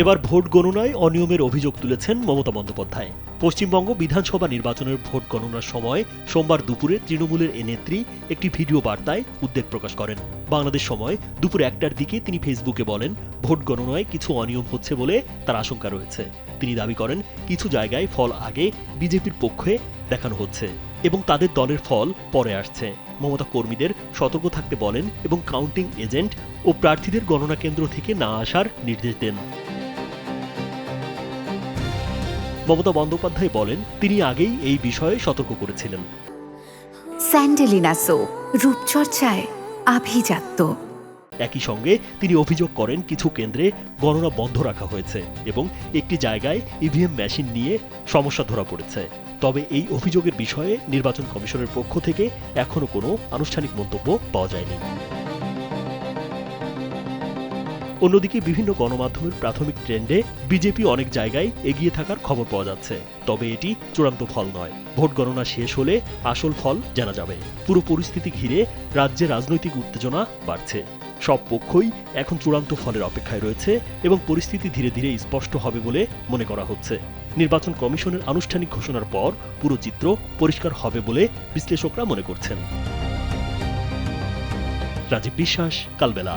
এবার ভোট গণনায় অনিয়মের অভিযোগ তুলেছেন মমতা বন্দ্যোপাধ্যায়। পশ্চিমবঙ্গ বিধানসভা নির্বাচনের ভোট গণনার সময় সোমবার দুপুরে তৃণমূলের এ নেত্রী একটি ভিডিও বার্তায় উদ্বেগ প্রকাশ করেন। বাংলাদেশ সময় দুপুর 1টার দিকে তিনি ফেসবুকে বলেন, ভোট গণনায় কিছু অনিয়ম হচ্ছে বলে তার আশঙ্কা রয়েছে। তিনি দাবি করেন, কিছু জায়গায় ফল আগে বিজেপির পক্ষে দেখানো হচ্ছে এবং তাদের দলের ফল পরে আসছে। মমতা কর্মীদের সতর্ক থাকতে বলেন এবং কাউন্টিং এজেন্ট ও প্রার্থীদের গণনা কেন্দ্র থেকে না আসার নির্দেশ দেন। মমতা বন্দ্যোপাধ্যায় বলেন, তিনি আগেই এই বিষয়ে সতর্ক করেছিলেন। স্যান্ডেলিনা সো, রূপচর্চায় আভিজাত্য। একই সঙ্গে তিনি অভিযোগ করেন, কিছু কেন্দ্রে গণনা বন্ধ রাখা হয়েছে এবং একটি জায়গায় ইভিএম মেশিন নিয়ে সমস্যা ধরা পড়েছে। তবে এই অভিযোগের বিষয়ে নির্বাচন কমিশনের পক্ষ থেকে এখনো কোনো আনুষ্ঠানিক মন্তব্য পাওয়া যায়নি। অন্যদিকে বিভিন্ন গণমাধ্যমের প্রাথমিক ট্রেন্ডে বিজেপি অনেক জায়গায় এগিয়ে থাকার খবর পাওয়া যাচ্ছে, তবে এটি চূড়ান্ত ফল নয়। ভোট গণনা শেষ হলে আসল ফল জানা যাবে। পুরো পরিস্থিতি ঘিরে রাজ্যে রাজনৈতিক উত্তেজনা বাড়ছে। সব পক্ষই এখন চূড়ান্ত ফলের অপেক্ষায় রয়েছে এবং পরিস্থিতি ধীরে ধীরে স্পষ্ট হবে বলে মনে করা হচ্ছে। নির্বাচন কমিশনের আনুষ্ঠানিক ঘোষণার পর পুরো চিত্র পরিষ্কার হবে বলে বিশ্লেষকরা মনে করছেন। রাজীব বিশ্বাস, কালবেলা।